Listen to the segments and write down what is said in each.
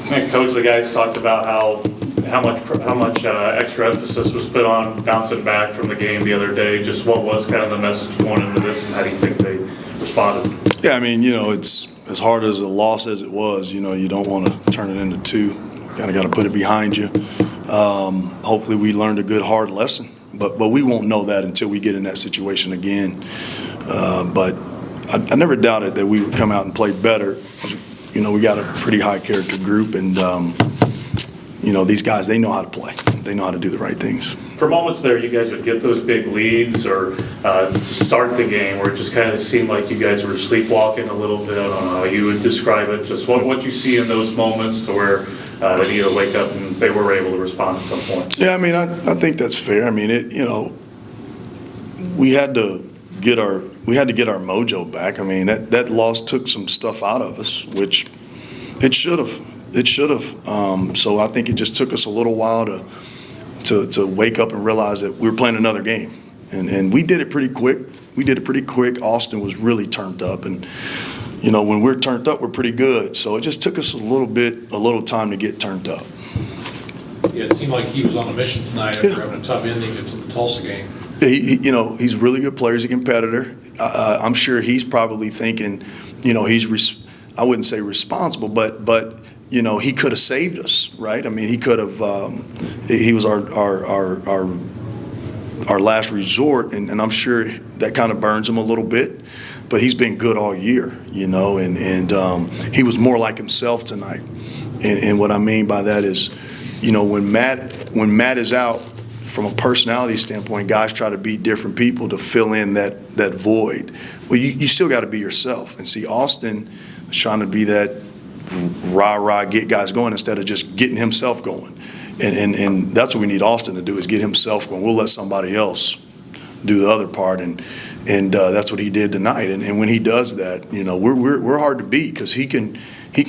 And Coach, the guys talked about how much extra emphasis was put on bouncing back from the game the other day. Just what was kind of the message going into this, and how do you think they responded? Yeah, I mean, it's as hard as a loss as it was. You don't want to turn it into two. Kind of got to put it behind you. Hopefully, we learned a good hard lesson, but we won't know that until we get in that situation again. But I never doubted that we would come out and play better. We got a pretty high character group, and these guys, they know how to play. They know how to do the right things. For moments there, you guys would get those big leads, or to start the game, where it just kind of seemed like you guys were sleepwalking a little bit. I don't know how you would describe it. Just what you see in those moments to where they need to wake up and they were able to respond at some point. Yeah, I mean, I think that's fair. I mean, we had to get our mojo back. I mean, that loss took some stuff out of us, which it should have. So I think it just took us a little while to wake up and realize that we were playing another game, and we did it pretty quick. Austin was really turned up, and when we're turned up, we're pretty good. So it just took us a little time to get turned up. Yeah, it seemed like he was on a mission tonight after having a tough ending to the Tulsa game. He's a really good player. He's a competitor. I'm sure he's probably thinking, I wouldn't say responsible, but he could have saved us, right? I mean, he could have. He was our last resort, and I'm sure that kind of burns him a little bit. But he's been good all year, and he was more like himself tonight. And what I mean by that is, when Matt is out, from a personality standpoint, guys try to be different people to fill in that void. Well, you still got to be yourself. And see, Austin is trying to be that rah-rah, get guys going instead of just getting himself going. And that's what we need Austin to do, is get himself going. We'll let somebody else do the other part, and that's what he did tonight. And when he does that, we're hard to beat, because he can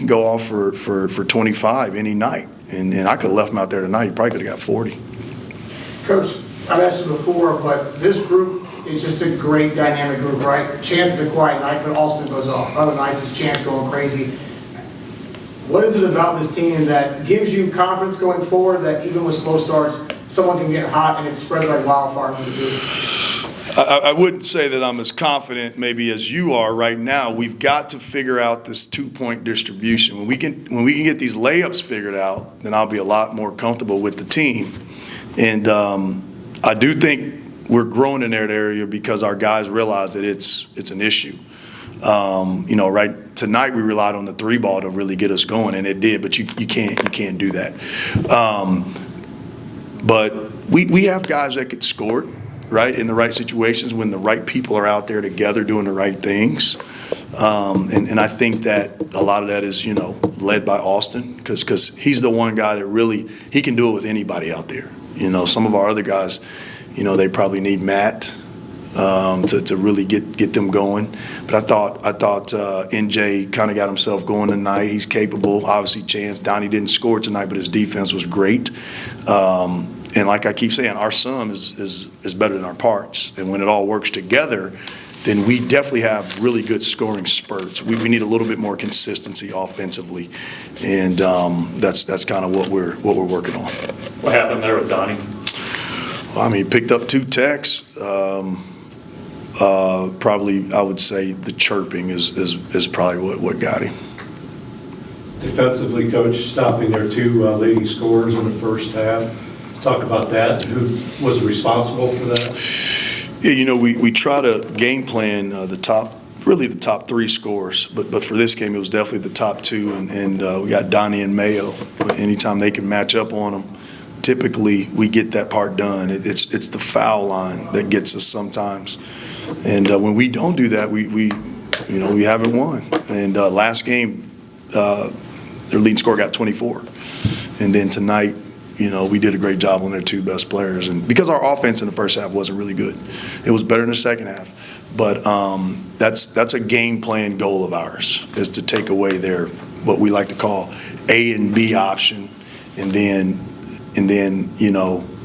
go off for 25 any night. And I could have left him out there tonight. He probably could have got 40. Coach, I've asked you before, but this group is just a great dynamic group, right? Chance is a quiet night, but Austin goes off. Other nights, it's Chance going crazy. What is it about this team that gives you confidence going forward, that even with slow starts, someone can get hot and it spreads like wildfire in the group? I wouldn't say that I'm as confident maybe as you are right now. We've got to figure out this 2-point distribution. When we can get these layups figured out, then I'll be a lot more comfortable with the team. And I do think we're growing in that area because our guys realize that it's an issue. Right tonight we relied on the 3-ball to really get us going, and it did. But you can't do that. But we have guys that could score, right, in the right situations when the right people are out there together doing the right things. And I think that a lot of that is led by Austin, because he's the one guy that really, he can do it with anybody out there. Some of our other guys, they probably need Matt to really get them going. But I thought NJ kind of got himself going tonight. He's capable. Obviously, Chance. Donnie didn't score tonight, but his defense was great. And like I keep saying, our sum is better than our parts. And when it all works together, then we definitely have really good scoring spurts. We need a little bit more consistency offensively, and that's kind of what we're working on. What happened there with Donnie? Well, I mean, he picked up 2 techs. Probably, I would say the chirping is probably what got him. Defensively, Coach, stopping their 2 leading scorers in the first half. Talk about that. Who was responsible for that? Yeah, we try to game plan the top 3 scores, but for this game it was definitely the top 2, and we got Donnie and Mayo. Anytime they can match up on them, typically we get that part done. It's the foul line that gets us sometimes, and when we don't do that, we haven't won. And last game, their leading scorer got 24, and then tonight, we did a great job on their 2 best players, and because our offense in the first half wasn't really good, it was better in the second half. But that's a game plan goal of ours, is to take away their, what we like to call, A and B option, and then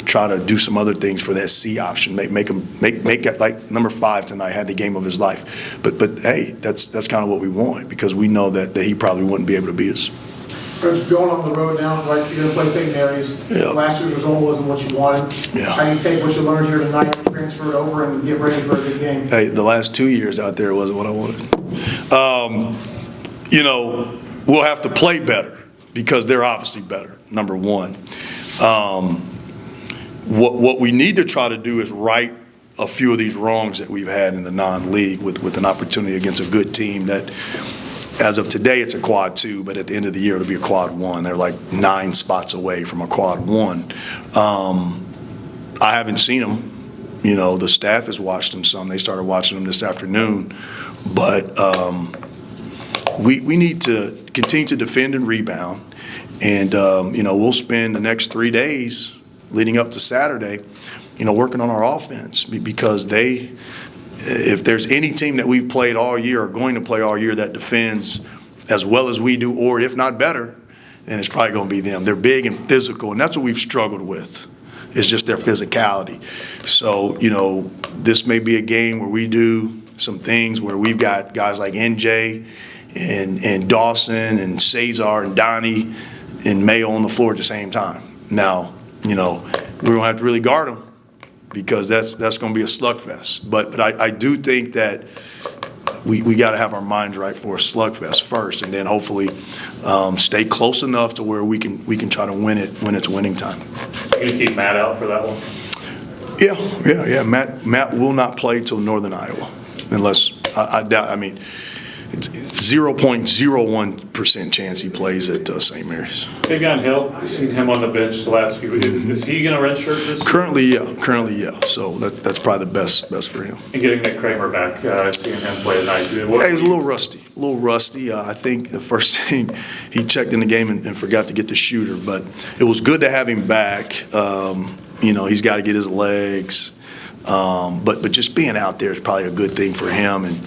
try to do some other things for that C option. Make it like number 5 tonight had the game of his life. But hey, that's kind of what we want, because we know that he probably wouldn't be able to beat us. Coach, going on the road now, right, you're gonna play St. Mary's. Yeah. Last year's result wasn't what you wanted. Yeah. How do you take what you learned here tonight, transfer it over, and get ready for a good game? Hey, the last 2 years out there wasn't what I wanted. You know, we'll have to play better because they're obviously better, number one. What we need to try to do is right a few of these wrongs that we've had in the non-league with an opportunity against a good team that, as of today, it's a quad 2, but at the end of the year, it'll be a quad 1. They're like 9 spots away from a quad 1. I haven't seen them. You know, the staff has watched them some. They started watching them this afternoon. But we need to continue to defend and rebound. And, you know, we'll spend the next 3 days leading up to Saturday, you know, working on our offense because if there's any team that we've played all year or going to play all year that defends as well as we do, or if not better, then it's probably going to be them. They're big and physical, and that's what we've struggled with. It's just their physicality. So, you know, this may be a game where we do some things where we've got guys like NJ and Dawson and Cesar and Donnie and Mayo on the floor at the same time. Now, you know, we're going to have to really guard them because that's going to be a slugfest. But I do think that we got to have our minds right for a slugfest first, and then hopefully stay close enough to where we can try to win it when it's winning time. You gonna keep Matt out for that one? Yeah. Matt will not play till Northern Iowa, unless I doubt. I mean, it's 0.01% chance he plays at St. Mary's. Big on Hill, I've seen him on the bench the last few weeks. Is he gonna redshirt this year? Currently, yeah. So that's probably the best for him. And getting Nick Kramer back, seeing him play tonight. Yeah, he's a little rusty. I think the first thing he checked in the game and forgot to get the shooter, but it was good to have him back. You know, he's got to get his legs, but just being out there is probably a good thing for him. And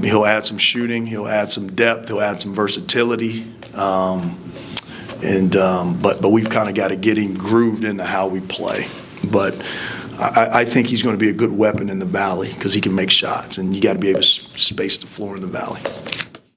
he'll add some shooting, he'll add some depth, he'll add some versatility. But we've kind of got to get him grooved into how we play. But I think he's going to be a good weapon in the Valley because he can make shots, and you got to be able to space the floor in the Valley.